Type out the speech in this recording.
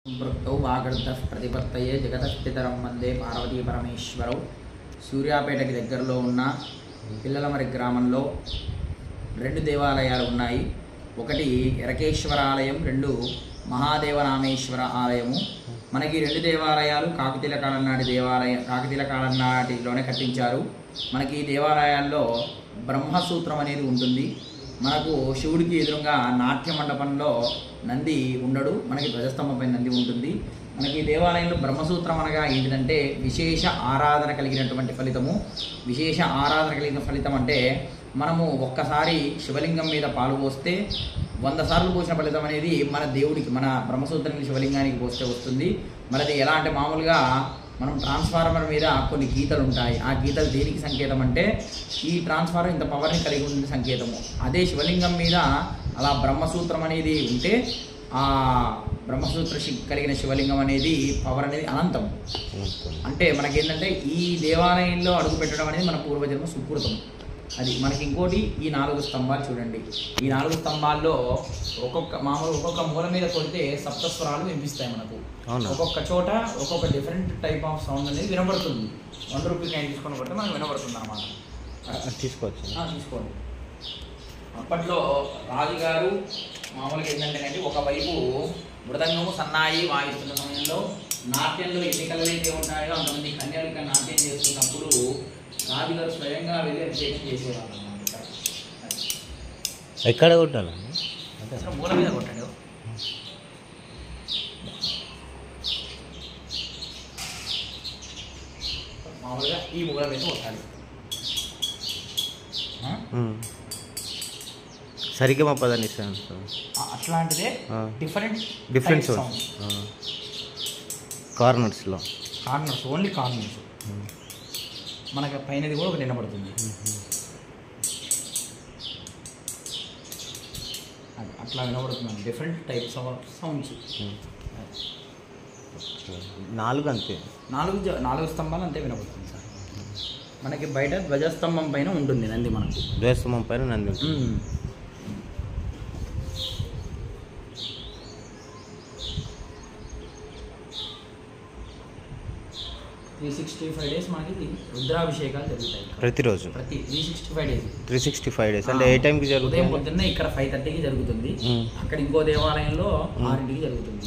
సంపృక్తౌ వాగర్ధః ప్రతిపత్తయే జగతఃపితరం వందే పార్వతీ పరమేశ్వరౌ. సూర్యాపేటకి దగ్గరలో ఉన్న పిల్లలమరి గ్రామంలో రెండు దేవాలయాలు ఉన్నాయి. ఒకటి ఎరకేశ్వర ఆలయం, రెండు మహాదేవనామేశ్వర ఆలయము. మనకి రెండు దేవాలయాలు కాకతీయుల కాలం నాటిలోనే కట్టించారు. మనకి ఈ దేవాలయాల్లో బ్రహ్మసూత్రం అనేది ఉంటుంది. మనకు శివుడికి ఎదురుగా నాట్య మండపంలో నంది ఉండడు, మనకి ధ్వజస్తంభంపై నంది ఉంటుంది. మనకి ఈ దేవాలయంలో బ్రహ్మసూత్రం అనగా ఏంటిదంటే విశేష ఆరాధన కలిగినటువంటి ఫలితము. విశేష ఆరాధన కలిగిన ఫలితం అంటే మనము ఒక్కసారి శివలింగం మీద పాలు పోస్తే 100 సార్లు పోసిన ఫలితం అనేది మన దేవుడికి, మన బ్రహ్మసూత్రానికి శివలింగానికి పోస్తే వస్తుంది. మనది ఎలా అంటే మామూలుగా మనం ట్రాన్స్ఫార్మర్ మీద కొన్ని గీతలు ఉంటాయి. ఆ గీతలు దేనికి సంకేతం అంటే ఈ ట్రాన్స్ఫార్మర్ ఇంత పవర్ని కలిగి ఉన్న సంకేతము. అదే శివలింగం మీద అలా బ్రహ్మసూత్రం అనేది ఉంటే ఆ బ్రహ్మసూత్ర కలిగిన శివలింగం అనేది పవర్ అనేది అనంతం. అంటే మనకేంటంటే ఈ దేవాలయంలో అడుగు పెట్టడం అనేది మన పూర్వజన్మ సుకృతం. అది మనకి ఇంకోటి ఈ 4 స్తంభాలు చూడండి. ఈ 4 స్తంభాల్లో ఒక్కొక్క మూల మీద కొడితే సప్తస్వరాలు వినిపిస్తాయి మనకు. ఒక్కొక్క చోట ఒక్కొక్క డిఫరెంట్ టైప్ ఆఫ్ సౌండ్ అనేది వినబడుతుంది. 100 రూపీ కాయిన్ తీసుకొని కొడితే మనకు వినబడుతుంది అన్నమాట. తీసుకోండి. అప్పట్లో రాజుగారు మామూలుగా ఏంటంటే ఒకవైపు మృదంగము సన్నాయి వాయిస్తున్న సమయంలో నాట్యంలో ఎన్ని కళలైతే ఉంటాయో అంతమంది కన్యలు నాట్యం చేస్తున్నప్పుడు రాజుగారు స్వయంగా వెళ్ళి అభిషేకం చేసేవాళ్ళు అన్నమాట. ఎక్కడ కొట్టాలండి? మూల మీద కొట్టండి. మామూలుగా ఈ మూల మీద కొట్టాలి. సరిగ్గా మా పదాన్ని ఇస్తాను. అట్లాంటిదే different sounds. Corners only corners. మనకి పైనది కూడా ఒకటి వినబడుతుంది. అట్లా వినబడుతుంది. Different types of sounds. 4 అంతే, 4 స్తంభాలు అంతే వినబడుతుంది సార్. మనకి బయట ధ్వజస్తంభం పైన ఉంటుంది నంది. మనకు ధ్వజస్తంభం పైన నంది ఉంటుంది. 365 days మనకి రుద్రాభిషేకాలు జరుగుతాయి ప్రతిరోజు. ప్రతి 365 days. 365 days అంటే ఏ టైంకి జరుగుతుంది? ఉదయం పొద్దున్నే ఇక్కడ 5:30కి జరుగుతుంది. అక్కడ ఇంకో దేవాలయంలో 6కి జరుగుతుంది.